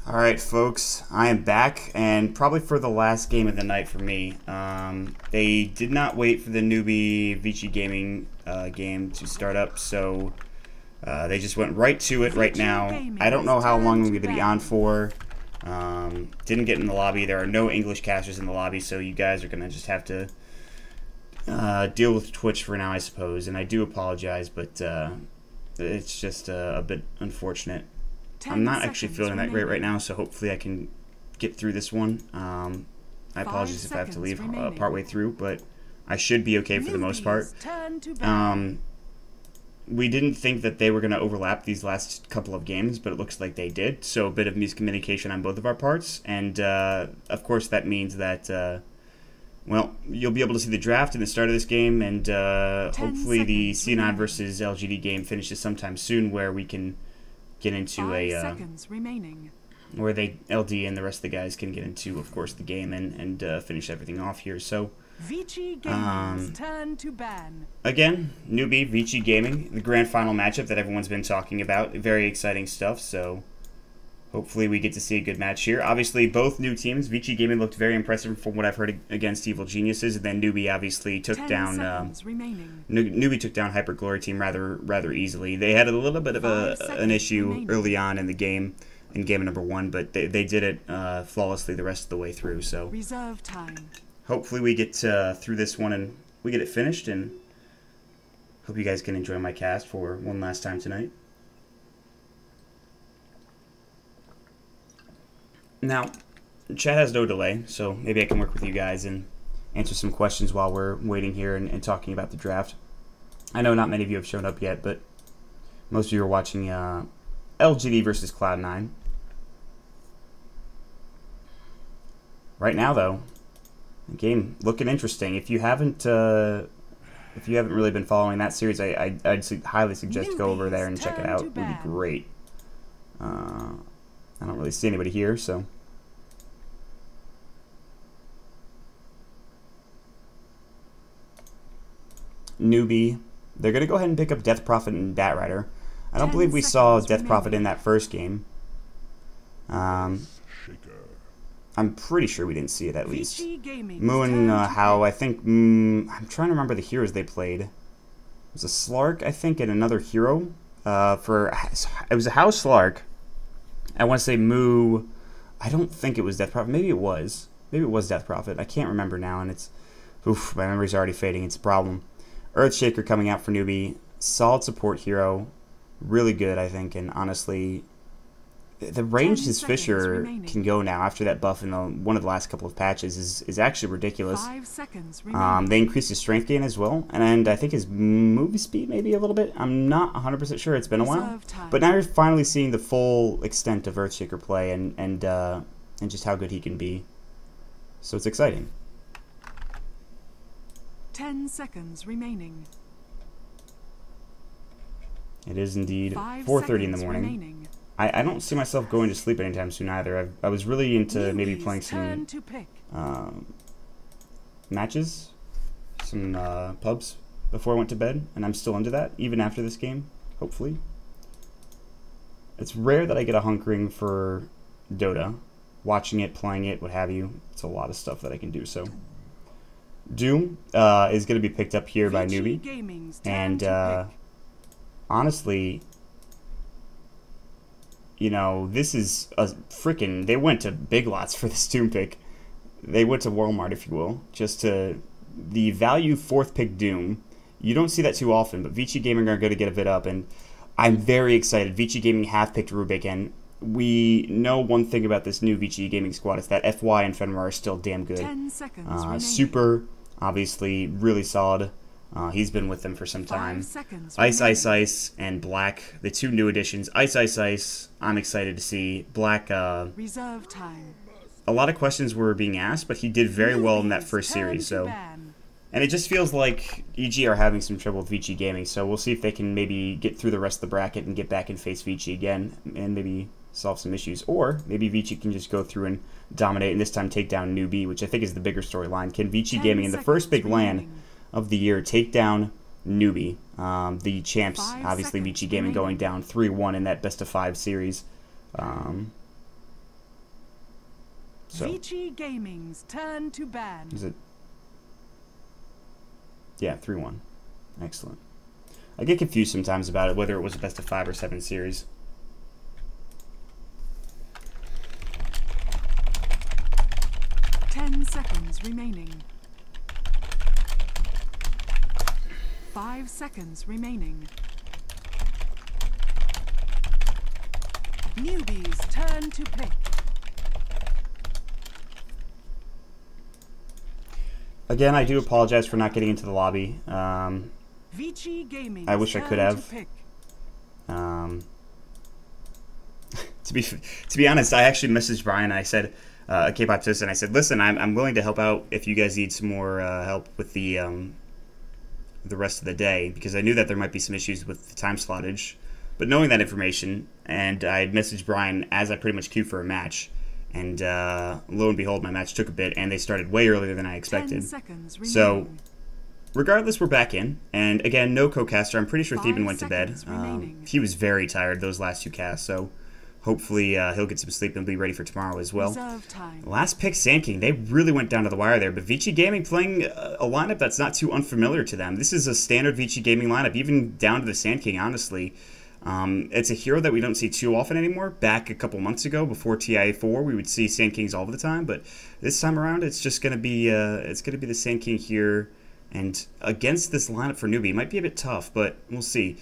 Alright folks, I am back, and probably for the last game of the night for me. They did not wait for the Newbee Vici Gaming game to start up, so they just went right to it right now. I don't know how long I'm going to be on for. Didn't get in the lobby. There are no English casters in the lobby, so you guys are going to just have to deal with Twitch for now, I suppose. And I do apologize, but it's just a bit unfortunate. I'm not actually feeling that great right now, so hopefully I can get through this one. I apologize if I have to leave partway through, but I should be okay for the most part. We didn't think that they were going to overlap these last couple of games, but it looks like they did, so a bit of miscommunication on both of our parts, and of course that means that, well, you'll be able to see the draft in the start of this game, and hopefully the C9 versus LGD game finishes sometime soon, where we can get into where they LD and the rest of the guys can get into, of course, the game and finish everything off here. So Vici Gaming's turn to ban. Again, Newbee, Vici Gaming, the grand final matchup that everyone's been talking about. Very exciting stuff, so hopefully we get to see a good match here. Obviously, both new teams, Vici Gaming looked very impressive from what I've heard against Evil Geniuses, and then Newbee obviously took down Newbee took down Hyper Glory Team rather easily. They had a little bit of an issue early on in the game, in game number 1, but they did it flawlessly the rest of the way through. So reserve time. Hopefully we get through this one and we get it finished, and hope you guys can enjoy my cast for one last time tonight. Now, chat has no delay, so maybe I can work with you guys and answer some questions while we're waiting here and talking about the draft. I know not many of you have shown up yet, but most of you are watching LGD versus Cloud9. Right now, though, the game looking interesting. If you haven't really been following that series, I'd highly suggest to go over there and check it out. It would be great. I don't really see anybody here, so Newbee. They're going to go ahead and pick up Death Prophet and Bat Rider. I don't believe we saw Death Prophet in that first game. I'm pretty sure we didn't see it, at least. Moo and How, I think, I'm trying to remember the heroes they played. It was a Slark, I think, and another hero. It was a How Slark. I want to say Moo. I don't think it was Death Prophet. Maybe it was. Maybe it was Death Prophet. I can't remember now, and it's... Oof, my memory's already fading. It's a problem. Earthshaker coming out for Newbee. Solid support hero. Really good, I think, and honestly... The range his Fisher can go now after that buff in one of the last couple of patches is actually ridiculous. 5 seconds they increased his strength gain as well, and I think his movie speed maybe a little bit. I'm not 100% sure. It's been a while, but now you're finally seeing the full extent of Earthshaker play and just how good he can be. So it's exciting. 10 seconds remaining. It is indeed 4:30 in the morning. I don't see myself going to sleep anytime soon either. I was really into maybe playing some matches, some pubs before I went to bed, and I'm still into that, even after this game, hopefully. It's rare that I get a hunkering for Dota. Watching it, playing it, what have you. It's a lot of stuff that I can do, so. Doom is going to be picked up here by Newbee, and honestly... You know, this is a freaking... They went to Big Lots for this Doom pick. They went to Walmart, if you will, just to... The value 4th pick Doom. You don't see that too often, but Vici Gaming are going to get a bit up, and I'm very excited. Vici Gaming have picked Rubik, and we know one thing about this new Vici Gaming squad is that FY and Fenrir are still damn good. 10 seconds Super, obviously, really solid. He's been with them for some time. Ice, and Black, the 2 new additions. Ice, I'm excited to see. Black, reserve time. A lot of questions were being asked, but he did very well in that first series. So, and it just feels like EG are having some trouble with Vici Gaming, so we'll see if they can maybe get through the rest of the bracket and get back and face Vici again, and maybe solve some issues. Or maybe Vici can just go through and dominate, and this time take down Newbee, which I think is the bigger storyline. Can Vici Gaming, in the first big LAN of the year, take down Newbee, the champs? Obviously, Vici Gaming going down 3-1 in that best-of-5 series. So Vici Gaming's turn to ban. is it? Yeah, 3-1. Excellent. I get confused sometimes about it, whether it was a best of 5 or 7 series. Seconds remaining. 5 seconds remaining. Newbee's turn to pick. Again, I do apologize for not getting into the lobby. Vici Gaming. I wish I could have. To be honest, I actually messaged Brian. I said, K-Pop and I said, listen, I'm willing to help out if you guys need some more help with the rest of the day, because I knew that there might be some issues with the time slottage. But knowing that information, and I had messaged Brian as I pretty much queued for a match, and lo and behold, my match took a bit, and they started way earlier than I expected. 10 seconds remaining. So, regardless, we're back in. And again, no co-caster. I'm pretty sure Theben went to bed. He was very tired those last 2 casts, so hopefully he'll get some sleep and be ready for tomorrow as well. Last pick, Sand King. They really went down to the wire there, but Vici Gaming playing a lineup that's not too unfamiliar to them. This is a standard Vici Gaming lineup, even down to the Sand King, honestly. It's a hero that we don't see too often anymore. Back a couple months ago, before TI4, we would see Sand Kings all the time, but this time around, it's just going to be the Sand King here. And against this lineup for Newbee, it might be a bit tough, but we'll see.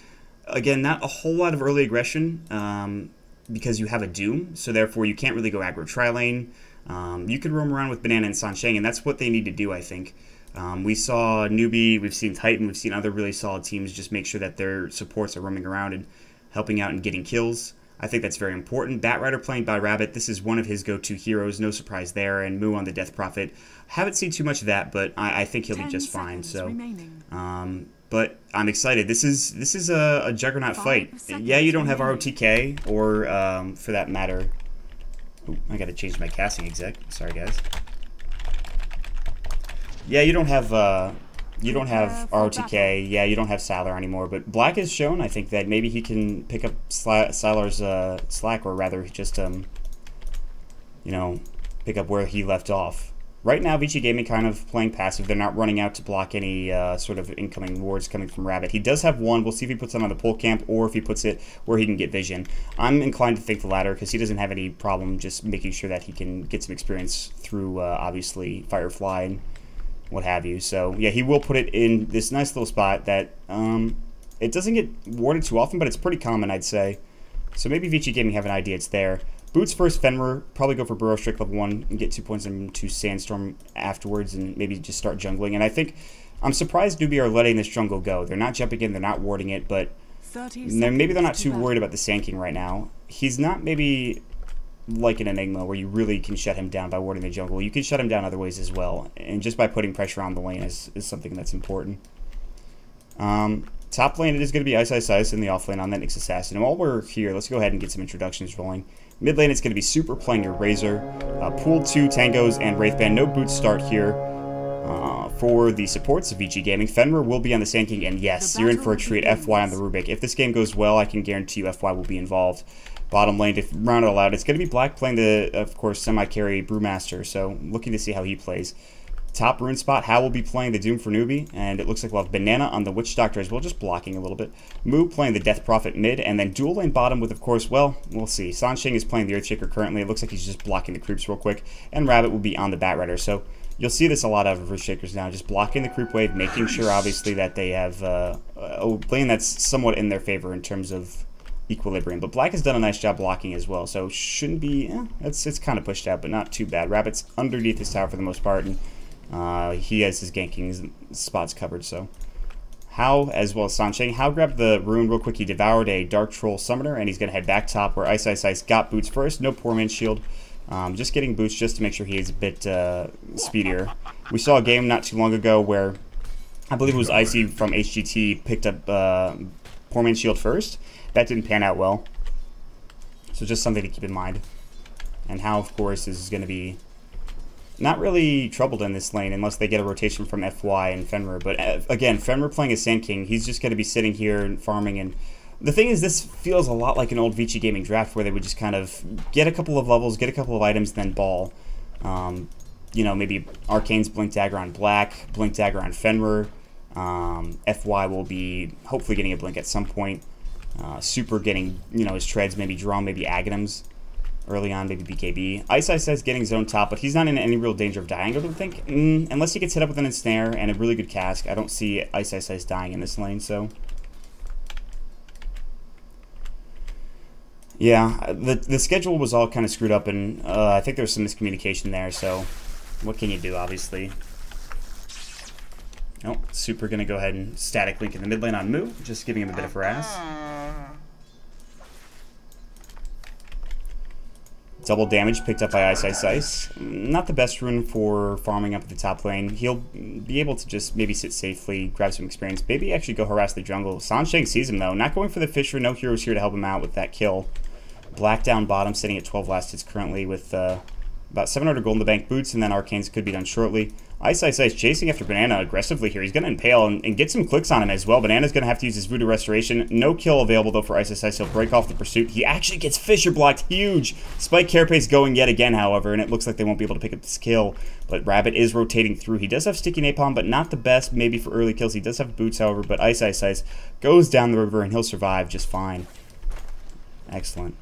Again, not a whole lot of early aggression, because you have a Doom, so therefore you can't really go aggro tri-lane. You could roam around with Banana and Sansheng, and that's what they need to do, I think. We saw Newbee, we've seen Titan, we've seen other really solid teams just make sure that their supports are roaming around and helping out and getting kills. I think that's very important. Batrider playing by Rabbit, this is one of his go-to heroes, no surprise there, and Moo on the Death Prophet. Haven't seen too much of that, but I think he'll be just fine. So, but I'm excited. This is a juggernaut fight. Yeah, you don't have ROTK or, for that matter. Ooh, I got to change my casting exec. Sorry, guys. Yeah, you don't have ROTK. Yeah, you don't have Salar anymore. But Black has shown, I think, that maybe he can pick up Salar's slack, or rather, just you know, pick up where he left off. Right now, Vici Gaming kind of playing passive. They're not running out to block any sort of incoming wards coming from Rabbit. He does have one. We'll see if he puts it on the pole camp or if he puts it where he can get vision. I'm inclined to think the latter because he doesn't have any problem just making sure that he can get some experience through, obviously, Firefly and what have you. So, yeah, he will put it in this nice little spot that it doesn't get warded too often, but it's pretty common, I'd say. So maybe Vici Gaming have an idea it's there. Boots first, Fenrir, probably go for Burrow Strict level 1 and get 2 points into Sandstorm afterwards and maybe just start jungling. And I think, I'm surprised Newbee are letting this jungle go. They're not jumping in, they're not warding it, but maybe they're not too worried about the Sand King right now. He's not maybe like an Enigma where you really can shut him down by warding the jungle. You can shut him down other ways as well, and just by putting pressure on the lane is something that's important. Top lane, it is going to be Ice Ice Ice in the off lane on that Nyx Assassin. And while we're here, let's go ahead and get some introductions rolling. Mid lane, it's going to be Super playing your Razor. Pool 2, Tangos, and Wraithband. No boots start here. For the supports of Vici Gaming, Fenrir will be on the Sand King, and yes, you're in for a treat. FY on the Rubik. If this game goes well, I can guarantee you FY will be involved. Bottom lane, to round it all out, it's going to be Black playing the, of course, semi-carry Brewmaster, so looking to see how he plays. Top rune spot, Hal will be playing the Doom for Newbee, and it looks like we'll have Banana on the Witch Doctor as well, just blocking a little bit. Moo playing the Death Prophet mid, and then dual lane bottom with, of course, well, we'll see. Sansheng is playing the Earthshaker currently. It looks like he's just blocking the creeps real quick, and Rabbit will be on the Batrider. So you'll see this a lot of Earthshakers now, just blocking the creep wave, making sure, obviously, that they have a lane that's somewhat in their favor in terms of equilibrium. But Black has done a nice job blocking as well, so shouldn't be, it's kind of pushed out, but not too bad. Rabbit's underneath his tower for the most part, and he has his ganking spots covered. So Hao as well as Sansheng. Hao grabbed the rune real quick. He devoured a Dark Troll Summoner, and he's going to head back top where Ice Ice Ice got boots first. No Poor Man's Shield. Just getting boots just to make sure he is a bit speedier. We saw a game not too long ago where I believe it was Icy from HGT picked up Poor Man's Shield first. That didn't pan out well. So just something to keep in mind. And Hao, of course, is going to be not really troubled in this lane unless they get a rotation from FY and Fenrir. But again, Fenrir playing as Sand King, he's just going to be sitting here and farming. And the thing is, this feels a lot like an old Vici Gaming draft where they would just kind of get a couple of levels, get a couple of items, then ball. You know, maybe Arcane's Blink Dagger on Black, Blink Dagger on Fenrir. FY will be hopefully getting a Blink at some point. Super getting, you know, his treads, maybe Drum, maybe Aghanims early on, maybe BKB. Ice is getting zone top, but he's not in any real danger of dying, I don't think. Unless he gets hit up with an ensnare and a really good cask, I don't see Ice dying in this lane, so... Yeah, the schedule was all kind of screwed up, and I think there was some miscommunication there, so what can you do, obviously? Oh, Super going to go ahead and static link in the mid lane on Moo, just giving him a bit of harass. Double damage picked up by Ice. Not the best rune for farming up at the top lane. He'll be able to just maybe sit safely, grab some experience, maybe actually go harass the jungle. Sansheng sees him though, not going for the Fisher, no heroes here to help him out with that kill. Black down bottom, sitting at 12 last hits currently with about 700 gold in the bank boots, and then Arcanes could be done shortly. Ice chasing after Banana aggressively here. He's going to impale and get some clicks on him as well. Banana's going to have to use his Voodoo Restoration. No kill available though for Ice. He'll break off the pursuit. He actually gets Fisher blocked. Huge. Spike Carapace going yet again, however, and it looks like they won't be able to pick up this kill. But Rabbit is rotating through. He does have Sticky Napalm, but not the best maybe for early kills. He does have boots, however, but Ice goes down the river and he'll survive just fine. Excellent.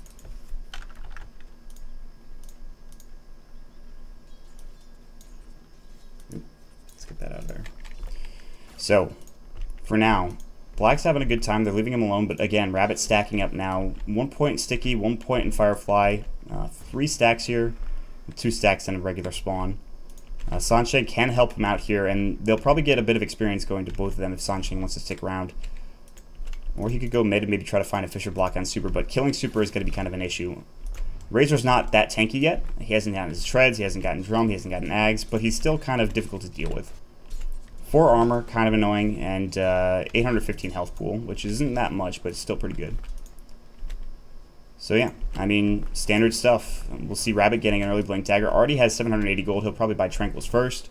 Get that out of there. So, for now, Black's having a good time. They're leaving him alone, but again, Rabbit stacking up now. 1 point in Sticky, 1 point in Firefly. 3 stacks here, 2 stacks in a regular spawn. Sansheng can help him out here, and they'll probably get a bit of experience going to both of them if Sansheng wants to stick around. Or he could go mid and maybe try to find a Fisher block on Super, but killing Super is going to be kind of an issue. Razor's not that tanky yet. He hasn't gotten his treads, he hasn't gotten drum, he hasn't gotten ags, but he's still kind of difficult to deal with. 4 armor, kind of annoying, and 815 health pool, which isn't that much, but it's still pretty good. So yeah, I mean, standard stuff. We'll see Rabbit getting an early Blink Dagger. Already has 780 gold. He'll probably buy Tranquils first.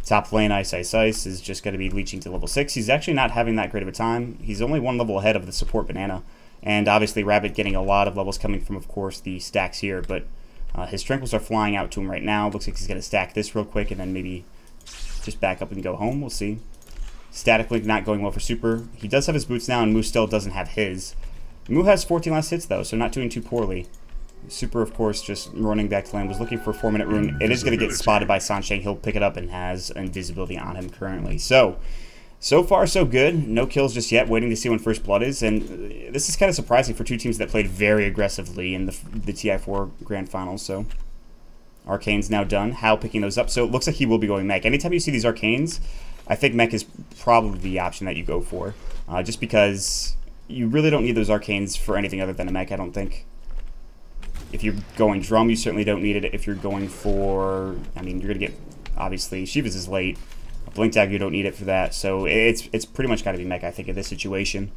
Top lane, Ice is just going to be leeching to level 6. He's actually not having that great of a time. He's only 1 level ahead of the support Banana. And obviously Rabbit getting a lot of levels coming from, of course, the stacks here. But his Tranquils are flying out to him right now. Looks like he's going to stack this real quick and then maybe just back up and go home. We'll see. Static Link not going well for Super. He does have his boots now, and Moo still doesn't have his. Moo has 14 last hits, though, so not doing too poorly. Super, of course, just running back to lane. Was looking for a 4-minute rune. It is going to get spotted by Sansheng. He'll pick it up and has invisibility on him currently. So far, so good. No kills just yet. Waiting to see when First Blood is. And this is kind of surprising for 2 teams that played very aggressively in the TI4 Grand Finals. So Arcane's now done. Hal picking those up. So it looks like he will be going mech. Anytime you see these Arcanes, I think mech is probably the option that you go for. Just because you really don't need those Arcanes for anything other than a mech, I don't think. If you're going drum, you certainly don't need it. If you're going for... I mean, you're going to get... Obviously, Shivas is late. A Blink Dagger, you don't need it for that. So it's pretty much got to be mech, I think, in this situation.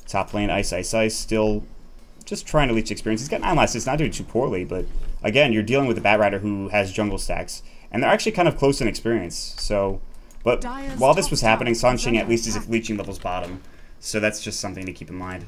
Top lane, Ice. Still just trying to leech experience. He's got 9 last hits. Not doing too poorly, but... Again, you're dealing with a Bat Rider who has jungle stacks. And they're actually kind of close in experience. So... But while this was happening, Sansheng at least is leeching levels bottom. So that's just something to keep in mind.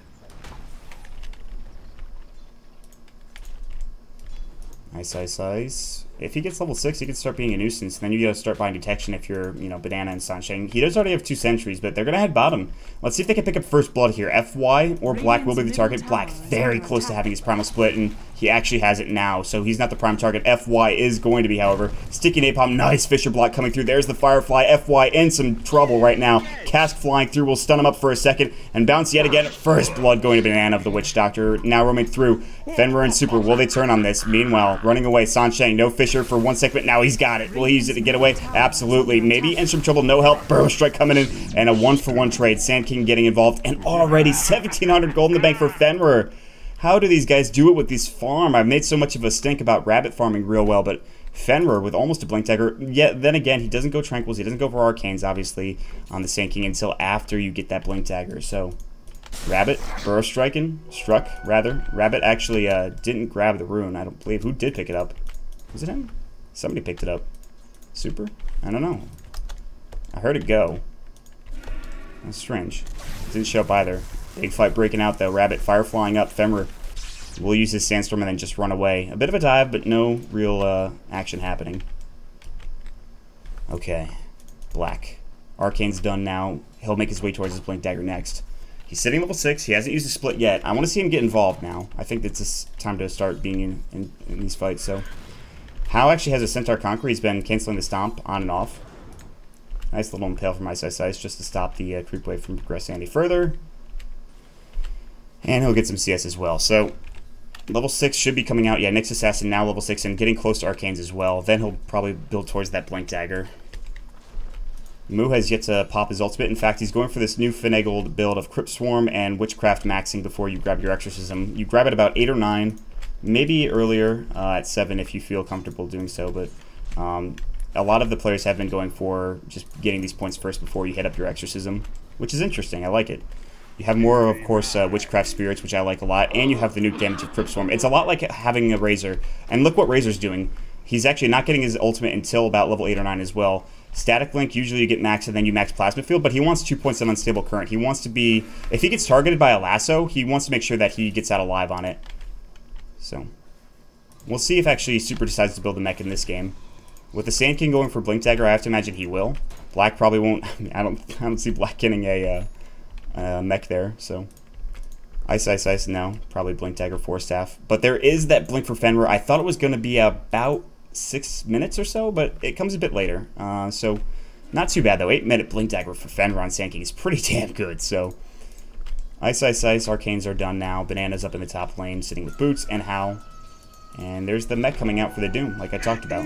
Ice. If he gets level 6, he can start being a nuisance. Then you gotta start buying detection if you're, Banana and Sansheng. He does already have 2 sentries, but they're gonna head bottom. Let's see if they can pick up First Blood here. FY or Black will be the target. Black very close to having his primal split, and he actually has it now, so he's not the prime target. FY is going to be, however. Sticky Napalm, nice Fisher block coming through. There's the Firefly. FY in some trouble right now. Cask flying through will stun him up for a second, and bounce yet again. First Blood going to Banana of the Witch Doctor. Now roaming through. Fenrir and Super, will they turn on this? Meanwhile, running away, Sansheng, no Fisher for 1 second, now he's got it. Will he use it to get away? Absolutely. Maybe in some trouble, no help. Burrow Strike coming in, and a 1-for-1 trade. Sand King getting involved, and already 1,700 gold in the bank for Fenrir. How do these guys do it with these farm? I've made so much of a stink about Rabbit farming real well, but Fenrir with almost a Blink Dagger. Yeah, then again, he doesn't go Tranquils. He doesn't go for Arcanes, obviously, on the Sand King until after you get that Blink Dagger. So, Rabbit, Burrow struck, rather. Rabbit actually didn't grab the rune, I don't believe. Who did pick it up? Was it him? Somebody picked it up. Super? I don't know. I heard it go. That's strange. Didn't show up either. Big fight breaking out though. Rabbit fire flying up. Fenrir We'll use his Sandstorm and then just run away. A bit of a dive, but no real action happening. Okay. Black. Arcane's done now. He'll make his way towards his Blink Dagger next. He's sitting level 6. He hasn't used a split yet. I want to see him get involved now. I think it's time to start being in these fights. So, How actually has a Centaur Conqueror. He's been canceling the Stomp on and off. Nice little impale from Ice just to stop the creep wave from progressing any further. And he'll get some CS as well. So, level 6 should be coming out. Yeah, Nyx Assassin now level 6 and getting close to Arcanes as well. Then he'll probably build towards that Blink Dagger. Moo has yet to pop his ultimate. In fact, he's going for this new finagled build of Crypt Swarm and Witchcraft maxing before you grab your Exorcism. You grab it about 8 or 9, maybe earlier at 7 if you feel comfortable doing so, but a lot of the players have been going for just getting these points first before you hit up your Exorcism, which is interesting. I like it. You have more, of course, Witchcraft Spirits, which I like a lot, and you have the nuke damage of Crypt Swarm. It's a lot like having a Razor, and look what Razor's doing. He's actually not getting his ultimate until about level 8 or 9 as well. Static Link, usually you get max and then you max Plasma Field, but he wants 2 points of Unstable Current. He wants to be, if he gets targeted by a lasso, he wants to make sure that he gets out alive on it. So, we'll see if actually Super decides to build a mech in this game. With the Sand King going for Blink Dagger, I have to imagine he will. Black probably won't. I don't see Black getting a mech there, so. Ice now, probably Blink Dagger, Force Staff. But there is that Blink for Fenrir. I thought it was going to be about 6 minutes or so, but it comes a bit later. So, not too bad though. 8-minute Blink Dagger for Fenrir on Sand King is pretty damn good. So, Ice, Arcanes are done now. Banana's up in the top lane, sitting with Boots and How. And there's the mech coming out for the Doom, like I talked about.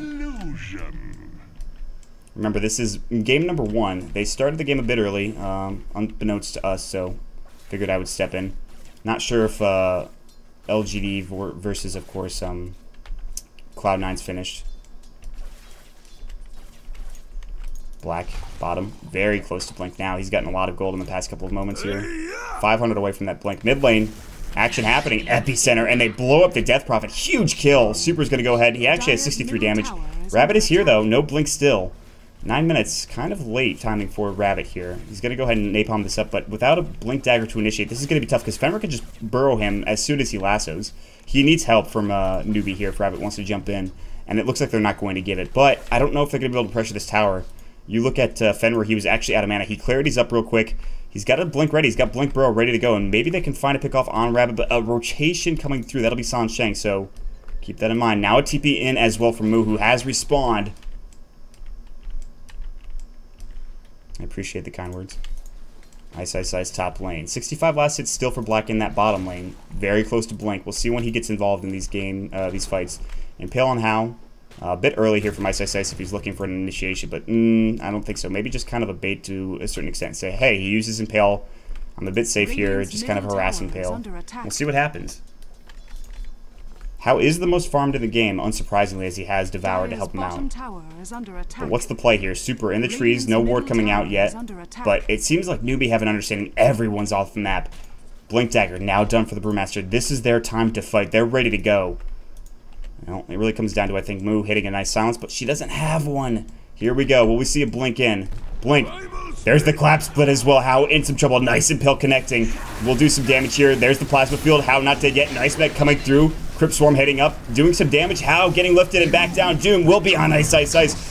Remember, this is game number 1. They started the game a bit early, unbeknownst to us, so figured I would step in. Not sure if LGD versus, of course, Cloud9's finished. Black, bottom, very close to Blink now. He's gotten a lot of gold in the past couple of moments here. 500 away from that Blink. Mid lane, action happening, Epicenter, and they blow up the Death Prophet. Huge kill. Super's going to go ahead. He actually has 63 damage. Rabbit is here, though. No Blink still. 9 minutes, kind of late timing for Rabbit here. He's going to go ahead and napalm this up, but without a Blink Dagger to initiate, this is going to be tough because Fenrir can just burrow him as soon as he lassos. He needs help from Newbee here if Rabbit wants to jump in, and it looks like they're not going to give it. But I don't know if they're going to be able to pressure this tower. You look at Fenrir, he was actually out of mana. He cleared these up real quick. He's got a Blink ready. He's got Blink Burrow ready to go, and maybe they can find a pick off on Rabbit, but a rotation coming through. That'll be San Sheng, so keep that in mind. Now a TP in as well from Moo, who has respawned. I appreciate the kind words. Ice top lane. 65 last hit still for Black in that bottom lane. Very close to Blink. We'll see when he gets involved in these fights. Impale on How. A bit early here from Ice if he's looking for an initiation, but I don't think so. Maybe just kind of a bait to a certain extent. Say, hey, he uses Impale. I'm a bit safe here. Just kind of harass Impale. We'll see what happens. How is the most farmed in the game, unsurprisingly, as he has Devoured to help him out. But what's the play here? Super in the trees, no ward coming out yet. But it seems like Newbee have an understanding everyone's off the map. Blink Dagger now done for the Brewmaster. This is their time to fight. They're ready to go. Well, it really comes down to, I think, Moo hitting a nice silence, but she doesn't have one. Here we go. Will we see a Blink in? Blink. There's the clap split as well. How in some trouble. Nice Impale connecting. We'll do some damage here. There's the Plasma Field. How not dead yet. Nice mech coming through. Crypt Swarm heading up, doing some damage. How getting lifted and back down. Doom will be on Ice.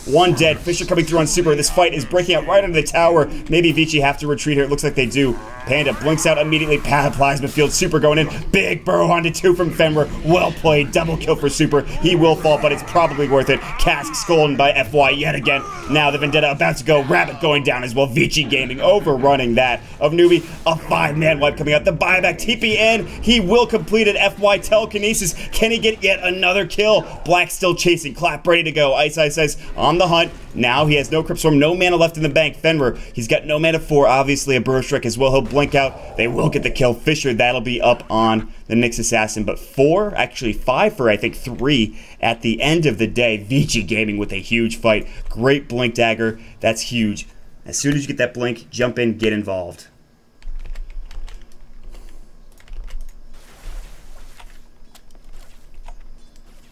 One dead. Fisher coming through on Super. This fight is breaking out right under the tower. Maybe Vici have to retreat here. It looks like they do. Panda blinks out immediately. Plasma Field. Super going in. Big burrow onto 2 from Fenrir. Well played. Double kill for Super. He will fall, but it's probably worth it. Cask scolded by FY yet again. Now the Vendetta about to go. Rabbit going down as well. Vici Gaming overrunning that of Newbee. A 5-man wipe coming out. The buyback. TP in. He will complete it. FY telekinesis. Can he get yet another kill? Black still chasing. Clap ready to go. Ice on the hunt. Now he has no Crypt Swarm, no mana left in the bank. Fenrir, he's got no mana for, obviously, a Burrow Strike as well. He'll blink out. They will get the kill. Fisher, that'll be up on the Nyx Assassin. But 4, actually 5 for, I think, 3 at the end of the day. Vici Gaming with a huge fight. Great Blink Dagger. That's huge. As soon as you get that Blink, jump in, get involved.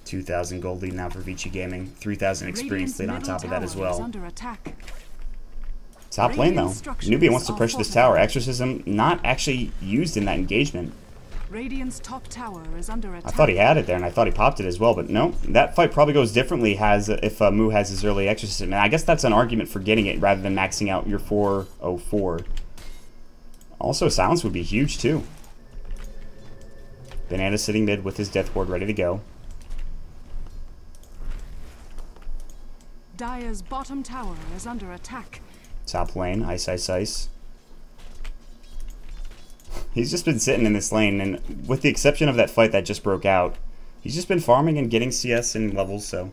$2,000 gold lead now for Vici Gaming. 3,000 experience lead on top of that as well. Top lane though. Newbee wants to pressure this tower. Exorcism not actually used in that engagement. Radiant's top tower is under attack. I thought he had it there, and I thought he popped it as well, but no. That fight probably goes differently if Mu has his early exorcism. And I guess that's an argument for getting it rather than maxing out your 404. Also, silence would be huge, too. Banana sitting mid with his death ward ready to go. Dire's bottom tower is under attack. Top lane, ice, ice, ice. He's just been sitting in this lane, and with the exception of that fight that just broke out, he's just been farming and getting CS and levels, so.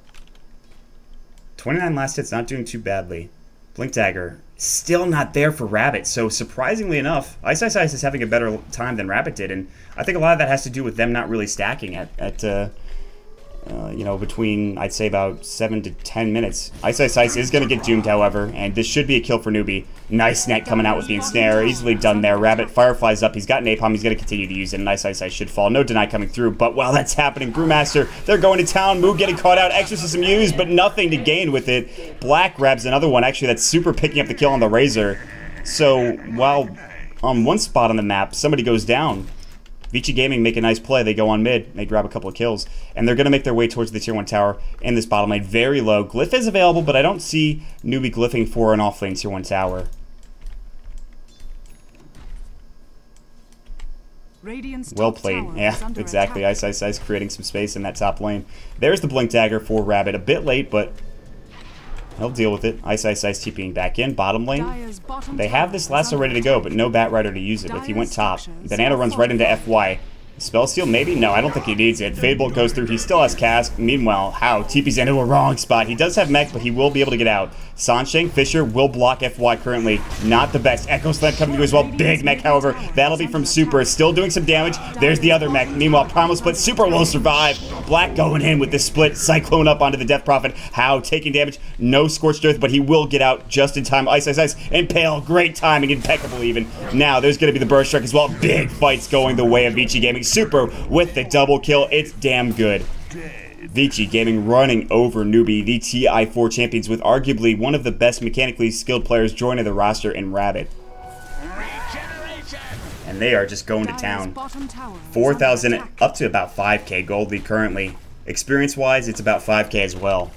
29 last hits, not doing too badly. Blink Dagger, still not there for Rabbit, so surprisingly enough, Ice Ice Ice is having a better time than Rabbit did, and I think a lot of that has to do with them not really stacking you know, between, I'd say, about 7 to 10 minutes. Ice Ice Ice is going to get doomed, however, and this should be a kill for Newbee. Nice net coming out with the ensnare. Easily done there. Rabbit Firefly's up. He's got napalm. He's going to continue to use it, and Ice Ice Ice should fall. No deny coming through, but while that's happening, Brewmaster, they're going to town. Mu getting caught out. Exorcism used, but nothing to gain with it. Black grabs another one, actually, that's super picking up the kill on the Razor. So, while on one spot on the map, somebody goes down, Vici Gaming make a nice play. They go on mid. They grab a couple of kills. And they're going to make their way towards the tier 1 tower in this bottom lane. Very low. Glyph is available, but I don't see Newbee glyphing for an off-lane tier 1 tower. Well played. Yeah, exactly. Ice, Ice, Ice creating some space in that top lane. There's the Blink Dagger for Rabbit. A bit late, but he'll deal with it. Ice, Ice, Ice TPing back in. Bottom lane. They have this lasso ready to go, but no Bat Rider to use it with. He went top. Banana runs right into FY. Spell Steal, maybe? No, I don't think he needs it. Fadebolt goes through. He still has Cask. Meanwhile, How? TP's into a wrong spot. He does have mech, but he will be able to get out. Sansheng, Fisher will block FY currently. Not the best. Echo Slam coming through as well. Big mech, however. That'll be from Super. Still doing some damage. There's the other mech. Meanwhile, Primal Split. Super will survive. Black going in with the split. Cyclone up onto the Death Prophet. How taking damage. No Scorched Earth, but he will get out just in time. Ice, Ice, Ice. Impale. Great timing. Impeccable even. Now, there's going to be the Burst Strike as well. Big fights going the way of Vici Gaming. Super with the double kill. It's damn good. Vici Gaming running over Newbee, the TI4 champions, with arguably one of the best mechanically skilled players joining the roster in Rabbit. And they are just going to town. 4,000 up to about 5k Goldie currently. Experience-wise, it's about 5k as well.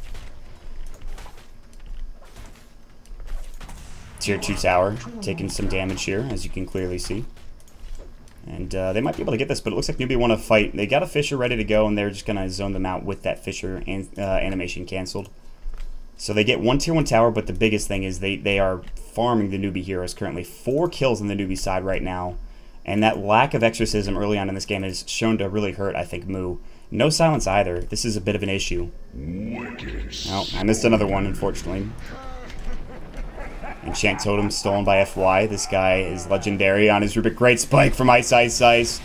Tier 2 tower taking some damage here, as you can clearly see. And they might be able to get this, but it looks like Newbee want to fight. They got a Fisher ready to go, and they're just going to zone them out with that Fisher animation canceled. So they get one tier 1 tower, but the biggest thing is they are farming the Newbee heroes currently. 4 kills on the Newbee side right now. And that lack of exorcism early on in this game has shown to really hurt, I think, Mu. No silence either. This is a bit of an issue. Oh, I missed another one, unfortunately. Enchant Totem stolen by FY. This guy is legendary on his Rubik. Great spike from Ice, Ice, Ice.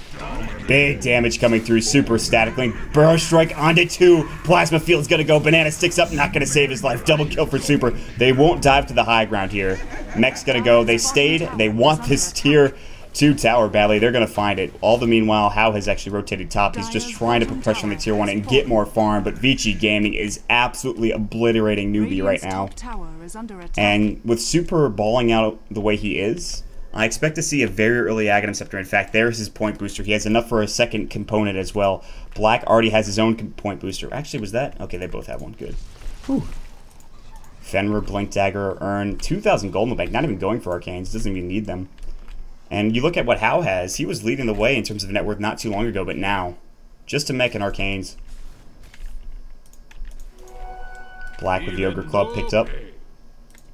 Big damage coming through. Super static link. Burrow Strike onto 2. Plasma Field's gonna go. Banana sticks up. Not gonna save his life. Double kill for Super. They won't dive to the high ground here. Mech's gonna go. They stayed. They want this tier 2 tower badly. They're going to find it. All the meanwhile, How has actually rotated top. He's just trying to put pressure on the tier 1 and get more farm, but Vici Gaming is absolutely obliterating Newbee right now. And with Super balling out the way he is, I expect to see a very early Aghanim Scepter. In fact, there's his point booster. He has enough for a second component as well. Black already has his own point booster. Actually, was that? Okay, they both have one. Good. Whew. Fenrir, Blink Dagger, earn 2,000 gold in the bank. Not even going for Arcanes. Doesn't even need them. And you look at what How has. He was leading the way in terms of net worth not too long ago, but now, just a mech and Arcanes. Black with the Ogre Club picked up.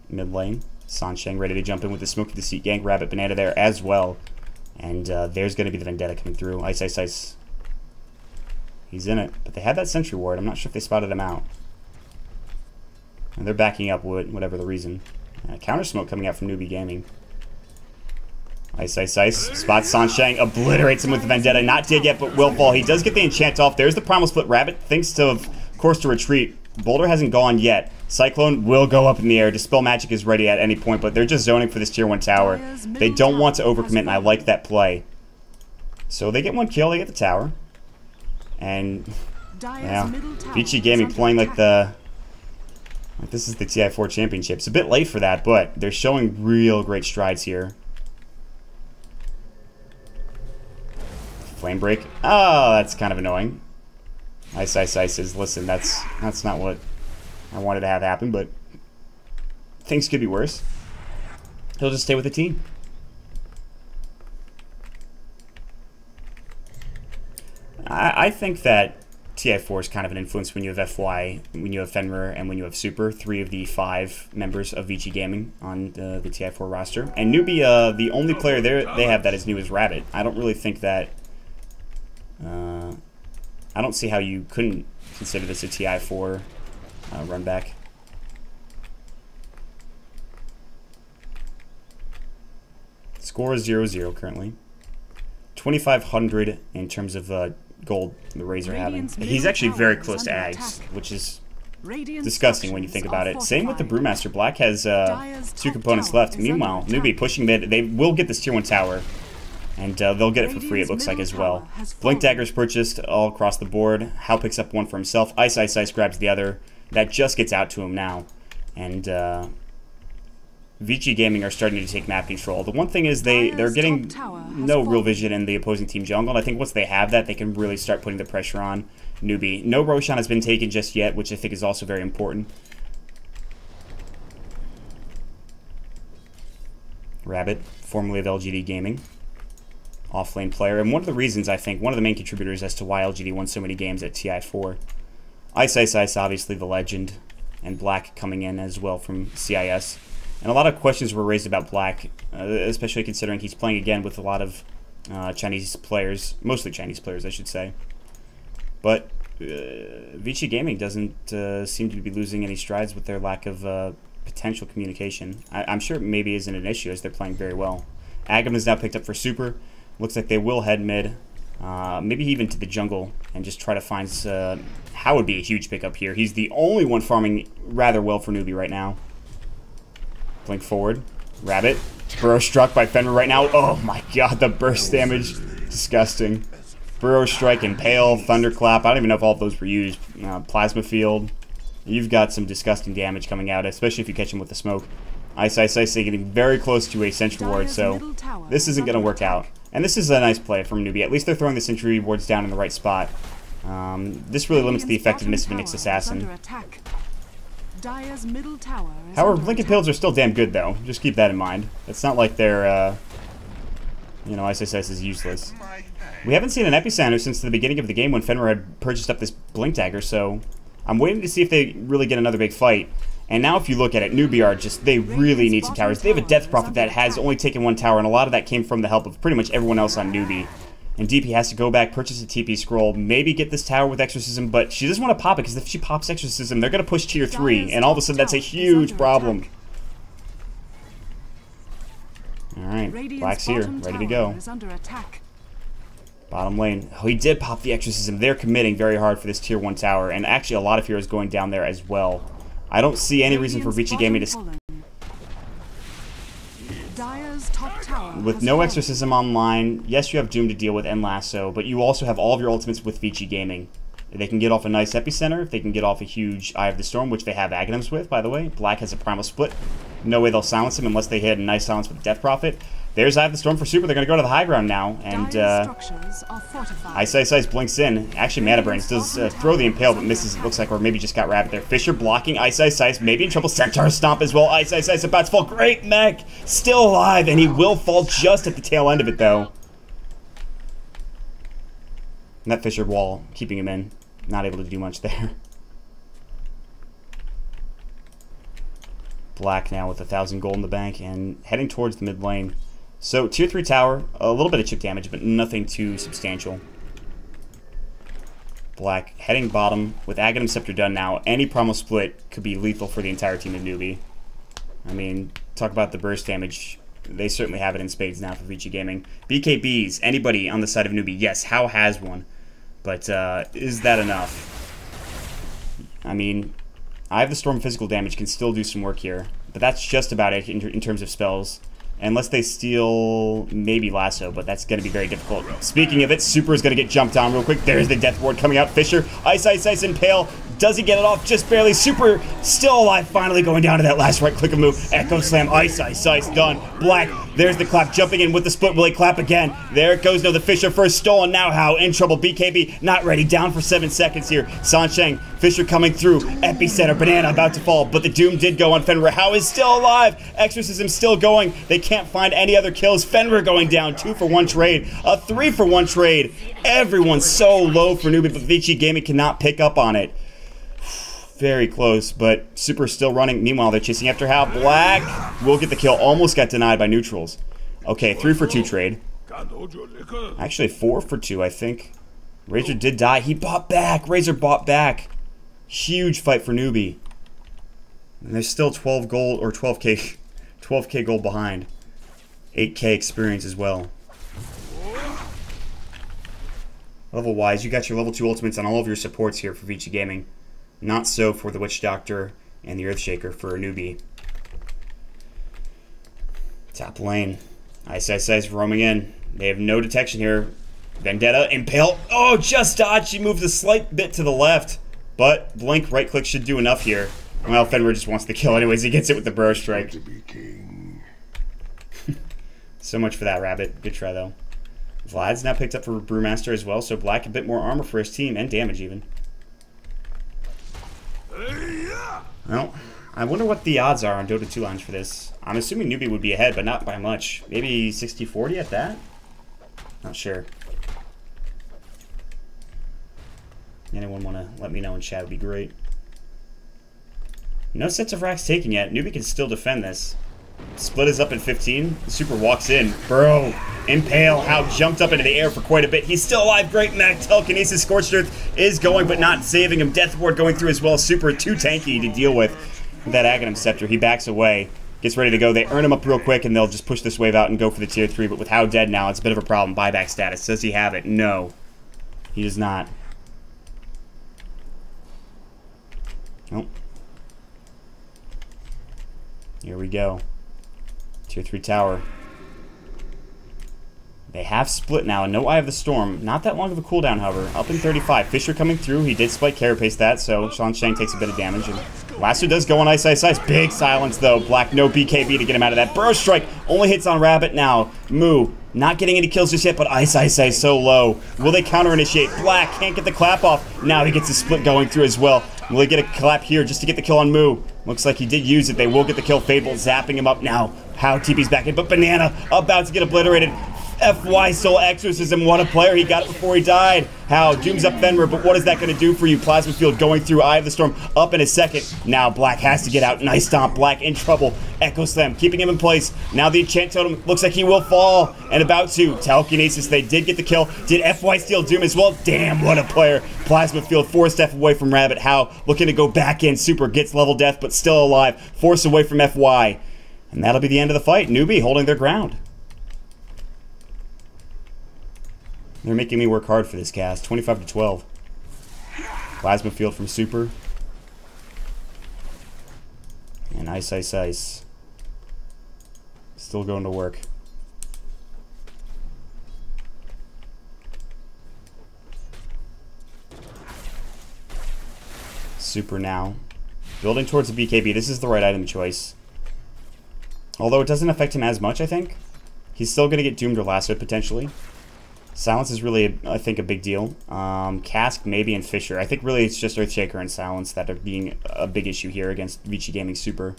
Mid lane. Sansheng ready to jump in with the Smoke of the Seat Gank. Rabbit Banana there as well. And there's going to be the Vendetta coming through. Ice, Ice, Ice. He's in it. But they had that Sentry Ward. I'm not sure if they spotted him out. And they're backing up with whatever the reason. Counter Smoke coming out from Newbee Gaming. Ice, Ice, Ice. Spots Sansheng. Obliterates him with the Vendetta. Not dead yet, but will fall. He does get the enchant off. There's the Primal Split. Rabbit thinks to, of course, to retreat. Boulder hasn't gone yet. Cyclone will go up in the air. Dispel Magic is ready at any point, but they're just zoning for this tier 1 tower. They don't want to overcommit, and I like that play. So they get one kill. They get the tower. And, yeah, Vici Gaming playing like this is the TI4 Championship. It's a bit late for that, but they're showing real great strides here. lane break. Oh, that's kind of annoying. Ice says, listen, that's not what I wanted to have happen, but things could be worse. He'll just stay with the team. I think that TI4 is kind of an influence when you have FY, when you have Fenrir, and when you have Super, 3 of the 5 members of Vici Gaming on the TI4 roster. And Newbee, the only player they have that is new is Rabbit. I don't really think that... I don't see how you couldn't consider this a TI4 run back. Score is 0-0 currently. 2,500 in terms of gold the Rays are having. He's actually very close to Ags, which is disgusting when you think about it. Same with the Brewmaster. Black has 2 components left. Meanwhile, Newbee pushing mid. They will get this tier 1 tower, and they'll get it for free, it looks like, as well. Blink Dagger's purchased all across the board. Hal picks up one for himself. Ice grabs the other. That just gets out to him now. And Vici Gaming are starting to take map control. The one thing is they're getting no real vision in the opposing team jungle, and I think once they have that, they can really start putting the pressure on Newbee. No Roshan has been taken just yet, which I think is also very important. Rabbit, formerly of LGD Gaming, off-lane player, and one of the reasons, I think, one of the main contributors as to why LGD won so many games at TI4. Ice, obviously the legend, and Black coming in as well from CIS. And a lot of questions were raised about Black, especially considering he's playing again with a lot of Chinese players, mostly Chinese players, I should say. But Vici Gaming doesn't seem to be losing any strides with their lack of potential communication. I'm sure it maybe isn't an issue as they're playing very well. Agam is now picked up for Super. Looks like they will head mid, maybe even to the jungle, and just try to find... How would be a huge pickup here. He's the only one farming rather well for Newbee right now. Blink forward. Rabbit. Burrow struck by Fenrir right now. Oh my god, the burst damage. Disgusting. Burrow strike, Impale, Thunderclap. I don't even know if all of those were used. Plasma Field. You've got some disgusting damage coming out, especially if you catch him with the smoke. Ice, getting very close to a Sentry Ward, so this isn't going to work out. And this is a nice play from Newbee. At least they're throwing the Sentry Wards down in the right spot. This really limits the effectiveness of an Nyx Assassin. However, Blink Impales are still damn good, though. Just keep that in mind. It's not like they're, you know, ISS is useless. We haven't seen an Epicenter since the beginning of the game when Fenrir had purchased up this Blink Dagger, so I'm waiting to see if they really get another big fight. And now if you look at it, Newbee are just, they really need some towers. They have a Death Prophet that has only taken 1 tower, and a lot of that came from the help of pretty much everyone else on Newbee. And DP has to go back, purchase a TP scroll, maybe get this tower with Exorcism, but she doesn't want to pop it, because if she pops Exorcism, they're going to push tier 3, and all of a sudden that's a huge problem. Alright, Black's here, ready to go. Bottom lane. Oh, he did pop the Exorcism. They're committing very hard for this tier 1 tower, and actually a lot of heroes going down there as well. I don't see any reason for Vici Gaming to... With no Exorcism online, yes, you have Doom to deal with and Lasso, but you also have all of your ultimates with Vici Gaming. They can get off a nice Epicenter, if they can get off a huge Eye of the Storm, which they have Aghanims with, by the way. Black has a Primal Split. No way they'll silence him unless they hit a nice silence with Death Prophet. There's Eye of the Storm for Super. They're going to go to the high ground now, and Ice blinks in. Actually, Mana Brains does throw the Impale, but misses, it looks like, or maybe just got Rabbit there. Fisher blocking Ice, maybe in trouble. Centaur Stomp as well. Ice about to fall. Great mech! Still alive, and he will fall just at the tail end of it, though. And that Fisher wall, keeping him in. Not able to do much there. Black now with 1,000 gold in the bank, and heading towards the mid lane. So, tier 3 tower, a little bit of chip damage, but nothing too substantial. Black heading bottom with Aghanim Scepter done now. Any Primal Split could be lethal for the entire team of Newbee. I mean, talk about the burst damage. They certainly have it in spades now for Vici Gaming. BKBs, anybody on the side of Newbee? Yes, How has one. But is that enough? I mean, Eye of the Storm physical damage can still do some work here. But that's just about it in terms of spells. Unless they steal maybe Lasso, but that's going to be very difficult. Speaking of it, Super is going to get jumped on real quick. There's the Death Ward coming out. Fisher, Ice, Impale, Does he get it off? Just barely. Super still alive, finally going down to that last right click of move. Echo Slam, ice, done. Black, there's the clap, jumping in with the split. Will he clap again? There it goes. No, the Fisher first stolen. Now how? In trouble. BKB not ready. Down for 7 seconds here. Sansheng, Fisher coming through. Epicenter, Banana about to fall, but the Doom did go on Fenrir. How is still alive? Exorcism still going. They can't find any other kills. Fenrir going down. 2 for 1 trade. A 3 for 1 trade. Everyone's so low for Newbee, but Vici Gaming cannot pick up on it. Very close, but Super still running. Meanwhile, they're chasing after Hal. Black will get the kill. Almost got denied by neutrals. Okay, 3 for 2 trade. Actually, 4 for 2, I think. Razor did die. He bought back. Razor bought back. Huge fight for Newbee. And there's still 12 gold, or 12k gold behind. 8k experience as well. Level-wise, you got your level 2 ultimates on all of your supports here for Vici Gaming. Not so for the Witch Doctor and the Earthshaker for a Newbee. Top lane. Ice roaming in. They have no detection here. Vendetta, Impale. Oh, just dodged. She moved a slight bit to the left. But Blink right click should do enough here. Well, Fenrir just wants the kill anyways. He gets it with the Burrow Strike. So much for that, Rabbit. Good try, though. Vlad's now picked up for Brewmaster as well, so Black a bit more armor for his team, and damage even. Well, I wonder what the odds are on Dota 2 lines for this. I'm assuming Newbee would be ahead, but not by much. Maybe 60-40 at that? Not sure. Anyone want to let me know in chat would be great. No sets of racks taken yet. Newbee can still defend this. Split is up at 15. The Super walks in. Bro, Impale, how jumped up into the air for quite a bit. He's still alive. Great Mac Telekinesis. Scorched Earth is going, but not saving him. Death Ward going through as well. Super too tanky to deal with that Aghanim Scepter. He backs away. Gets ready to go. They earn him up real quick, and they'll just push this wave out and go for the tier 3. But with how dead now, it's a bit of a problem. Buyback status. Does he have it? No. He does not. Nope. Here we go. Tier 3 tower. They have split now, and no Eye of the Storm. Not that long of a cooldown, however. Up in 35. Fisher coming through. He did spike Carapace that, so Sansheng takes a bit of damage. And Lasso does go on ice. Big silence, though. Black, no BKB to get him out of that. Burrow Strike only hits on Rabbit now. Moo, not getting any kills just yet, but Ice so low. Will they counter-initiate? Black can't get the clap off. Now he gets the split going through as well. Will he get a clap here just to get the kill on Moo? Looks like he did use it. They will get the kill. Fable zapping him up now. How TP's back in, but Banana about to get obliterated. FY Soul Exorcism, what a player. He got it before he died. How? Doom's up Fenrir, but what is that going to do for you? Plasma Field going through. Eye of the Storm up in a second. Now Black has to get out. Nice stomp. Black in trouble. Echo Slam keeping him in place. Now the Enchant Totem looks like he will fall. And about to. Telekinesis, they did get the kill. Did FY steal Doom as well? Damn, what a player. Plasma Field forced F away from Rabbit. How? Looking to go back in. Super gets level death, but still alive. Forced away from FY. And that'll be the end of the fight. Newbee holding their ground. They're making me work hard for this cast. 25-12. Plasma Field from Super. And Ice. Still going to work. Super now. Building towards the BKB. This is the right item choice. Although it doesn't affect him as much, I think. He's still going to get doomed or lassoed potentially. Silence is really, I think, a big deal. Cask, maybe, and Fisher. I think really it's just Earthshaker and Silence that are being a big issue here against Vici Gaming Super.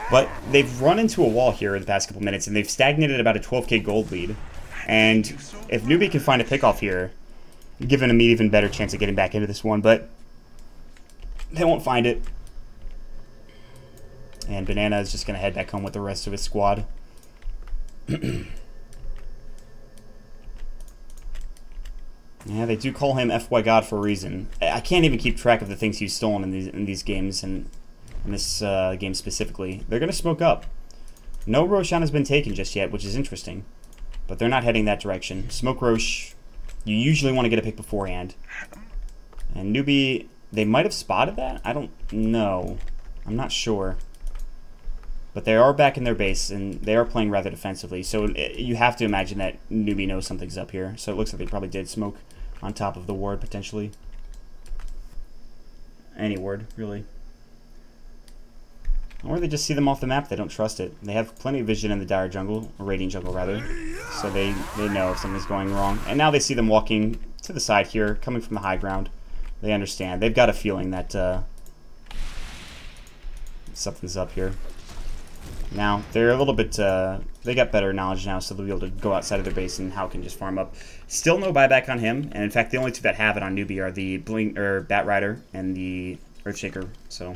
But they've run into a wall here in the past couple minutes, and they've stagnated about a 12k gold lead. And if Newbee can find a pickoff here, giving them an even better chance of getting back into this one, but they won't find it. And Banana is just going to head back home with the rest of his squad. Yeah, they do call him FY God for a reason. I can't even keep track of the things he's stolen in these games, and in this game specifically. They're going to smoke up. No Roshan has been taken just yet, which is interesting. But they're not heading that direction. Smoke Rosh, you usually want to get a pick beforehand. And Newbee, they might have spotted that? I don't know. I'm not sure. But they are back in their base, and they are playing rather defensively. So you have to imagine that Newbee knows something's up here. So it looks like they probably did smoke on top of the ward, potentially. any ward, really. Or they just see them off the map, they don't trust it. They have plenty of vision in the dire jungle, or radiant jungle rather, so they know if something's going wrong. And now they see them walking to the side here, coming from the high ground. They understand. They've got a feeling that something's up here. Now, they're a little bit, they got better knowledge now, so they'll be able to go outside of their base and How can just farm up. Still no buyback on him, and in fact, the only two that have it on Newbee are the Bat Rider and the Earthshaker, so...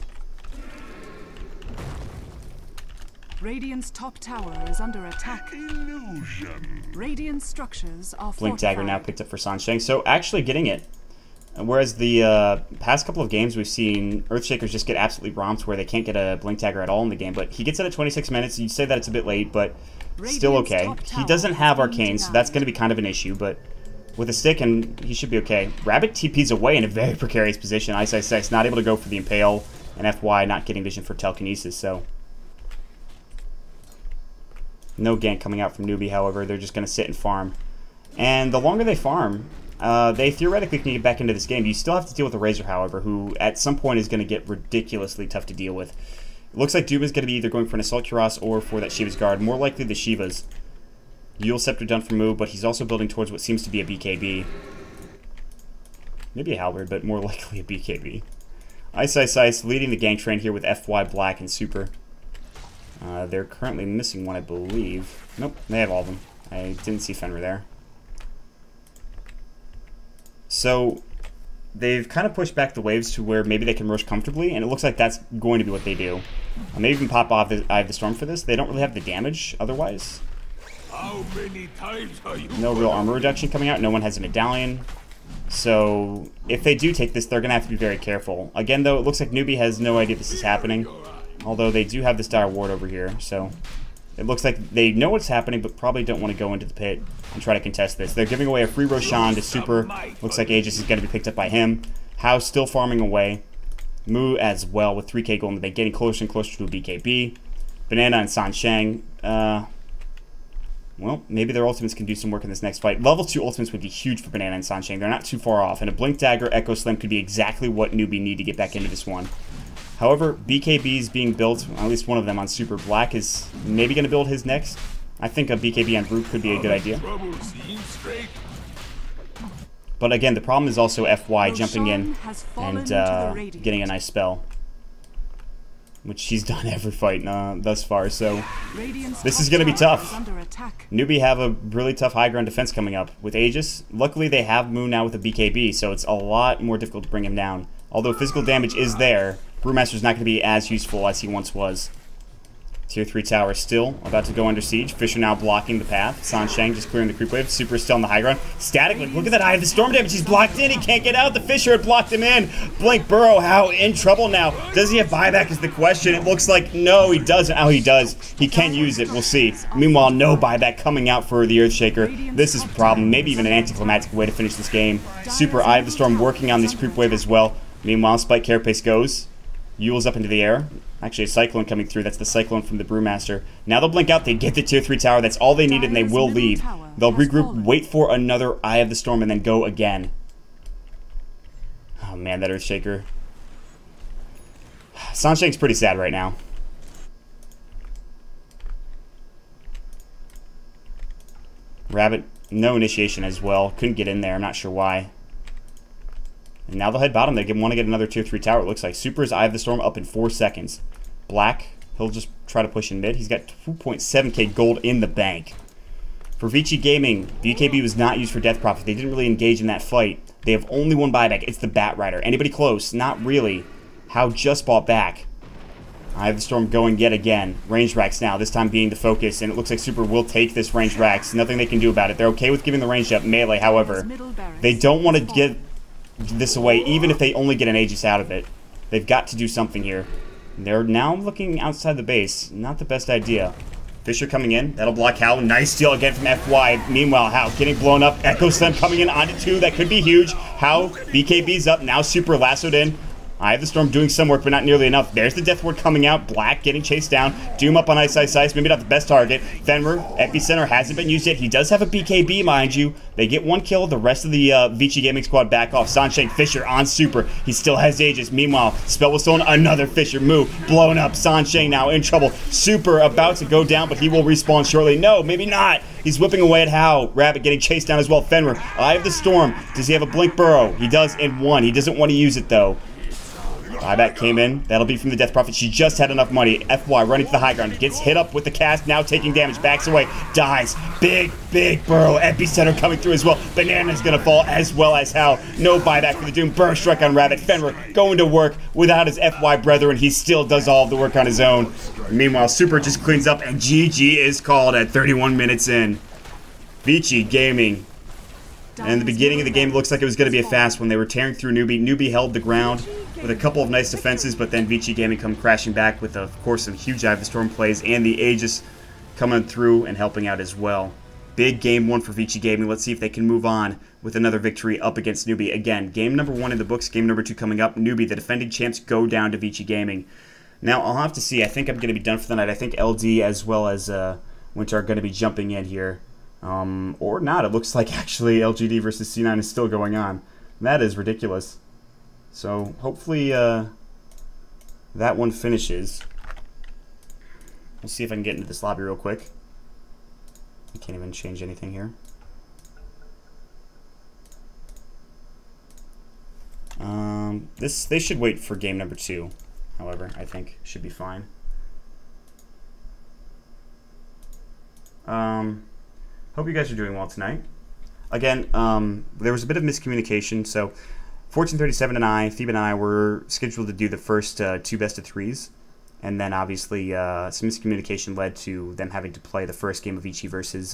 Radiant's top tower is under attack. Illusion. Radiant structures are Blink Dagger now picked up for Sansheng, so actually getting it. Whereas the past couple of games we've seen Earthshakers just get absolutely romped where they can't get a Blink Dagger at all in the game, but he gets it at 26 minutes. You'd say that it's a bit late, but still okay. He doesn't have Arcane, so that's going to be kind of an issue, but with a stick, and he should be okay. Rabbit TP's away in a very precarious position. Ice not able to go for the Impale, and FY not getting vision for Telekinesis, so... No gank coming out from Newbee, however. They're just going to sit and farm. And the longer they farm, they theoretically can get back into this game. You still have to deal with the Razor, however, who at some point is going to get ridiculously tough to deal with. It looks like Doom is going to be either going for an Assault Cuirass or for that Shiva's Guard. More likely the Shivas. Yule Scepter done for move, but he's also building towards what seems to be a BKB. Maybe a Halberd, but more likely a BKB. Ice leading the gank train here with FY, Black, and Super. They're currently missing one, I believe. Nope, they have all of them. I didn't see Fenrir there. So, they've kind of pushed back the waves to where maybe they can rush comfortably, and it looks like that's going to be what they do. Maybe even pop off the Eye of the Storm for this. They don't really have the damage otherwise. How many times are you no real armor reduction coming out. No one has a medallion. So, if they do take this, they're going to have to be very careful. Again, though, it looks like Newbee has no idea this is happening. Although they do have this dire ward over here, so it looks like they know what's happening, but probably don't want to go into the pit and try to contest this. They're giving away a free Roshan to Super. Looks like Aegis is going to be picked up by him. How's still farming away. Mu as well with 3k gold in the bank, getting closer and closer to a BKB. Banana and Sansheng. Well, maybe their ultimates can do some work in this next fight. Level 2 ultimates would be huge for Banana and Sansheng. They're not too far off, and a Blink Dagger Echo Slam could be exactly what Newbee need to get back into this one. However, BKB's being built, at least one of them on Super. Black is maybe going to build his next. I think a BKB on Brute could be a good idea. But again, the problem is also FY jumping in and getting a nice spell. Which she's done every fight thus far, so this is going to be tough. Newbee have a really tough high ground defense coming up with Aegis. Luckily, they have Moon now with a BKB, so it's a lot more difficult to bring him down. Although physical damage is there, Brewmaster's not going to be as useful as he once was. Tier 3 tower still about to go under siege. Fisher now blocking the path. Sansheng just clearing the creep wave. Super is still on the high ground. Static, look at that Eye of the Storm damage. He's blocked in. He can't get out. The Fisher had blocked him in. Blink Burrow, how in trouble now. Does he have buyback is the question. It looks like no, he doesn't. Oh, he does. He can use it. We'll see. Meanwhile, no buyback coming out for the Earthshaker. This is a problem. Maybe even an anticlimactic way to finish this game. Super Eye of the Storm working on this creep wave as well. Meanwhile, Spike Carapace goes. Yule's up into the air. Actually, a Cyclone coming through. That's the Cyclone from the Brewmaster. Now they'll blink out. They get the Tier 3 tower. That's all they needed, and they will leave. They'll regroup, wait for another Eye of the Storm, and then go again. Oh, man, that Earthshaker. Sansheng's pretty sad right now. Rabbit, no initiation as well. Couldn't get in there. I'm not sure why. And now they'll head bottom. They want to get another Tier 3 tower, it looks like. Super's Eye of the Storm up in 4 seconds. Black, he'll just try to push in mid. He's got 2.7k gold in the bank. For Vici Gaming, BKB was not used for Death Prophet. They didn't really engage in that fight. They have only one buyback. It's the Bat Rider. Anybody close? Not really. How just bought back. Eye of the Storm going yet again. Range racks now, this time being the focus, and it looks like Super will take this range racks. Nothing they can do about it. They're okay with giving the range up melee, however. They don't want to get this away, even if they only get an Aegis out of it. They've got to do something here. They're now looking outside the base. Not the best idea. Fisher coming in. That'll block Hal. Nice steal again from FY. Meanwhile, Hal getting blown up. Echo Slam coming in onto 2. That could be huge. How BKB's up. Now Super lassoed in. Eye of the Storm doing some work, but not nearly enough. There's the Death Ward coming out. Black getting chased down. Doom up on Ice. Maybe not the best target. Fenrir, Epicenter hasn't been used yet. He does have a BKB, mind you. They get one kill. The rest of the Vici Gaming squad back off. Sunshine Fisher on Super. He still has Aegis. Meanwhile, Spell was stolen. Another Fisher move. Blown up. Sunshine now in trouble. Super about to go down, but he will respawn shortly. No, maybe not. He's whipping away at How. Rabbit getting chased down as well. Fenrir, Eye of the Storm. Does he have a Blink Burrow? He does in one. He doesn't want to use it, though. Buyback came in. That'll be from the Death Prophet. She just had enough money. FY running to the high ground. Gets hit up with the cast. Now taking damage. Backs away. Dies. Big burrow. Epicenter coming through as well. Banana's going to fall as well as How. No buyback for the Doom. Burrow strike on Rabbit. Fenrir going to work without his FY brethren. He still does all of the work on his own. Meanwhile, Super just cleans up and GG is called at 31 minutes in. Vici Gaming. And in the beginning of the game, it looks like it was going to be a fast one. They were tearing through Newbee. Newbee held the ground with a couple of nice defenses, but then Vici Gaming come crashing back with, of course, some huge Eye of the Storm plays and the Aegis coming through and helping out as well. Big game one for Vici Gaming. Let's see if they can move on with another victory up against Newbee. Again, game number 1 in the books, game number 2 coming up. Newbee, the defending champs, go down to Vici Gaming. Now, I'll have to see. I think I'm going to be done for the night. I think LD as well as Winter are going to be jumping in here. Or not. It looks like actually LGD versus C9 is still going on. That is ridiculous. So hopefully that one finishes. We'll see if I can get into this lobby real quick. I can't even change anything here. They should wait for game number 2. However, I think should be fine. Hope you guys are doing well tonight. Again, there was a bit of miscommunication. So, Fortune37 and I, Thebe and I, were scheduled to do the first 2 best-of-3s. And then, obviously, some miscommunication led to them having to play the first game of Vici versus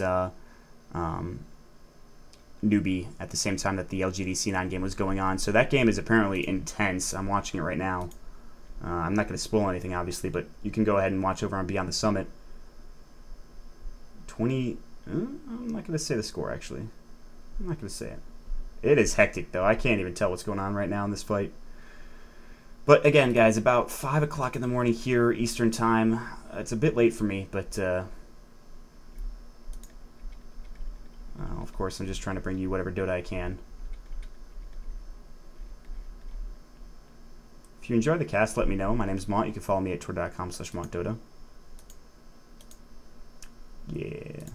Newbee at the same time that the LGD C9 game was going on. So that game is apparently intense. I'm watching it right now. I'm not going to spoil anything, obviously, but you can go ahead and watch over on Beyond the Summit. 20... I'm not going to say the score, actually. I'm not going to say it. It is hectic, though. I can't even tell what's going on right now in this fight. But, again, guys, about 5 o'clock in the morning here, Eastern Time. It's a bit late for me, but, of course, I'm just trying to bring you whatever Dota I can. If you enjoy the cast, let me know. My name's Mont. You can follow me at twitter.com/MontDota. Yeah.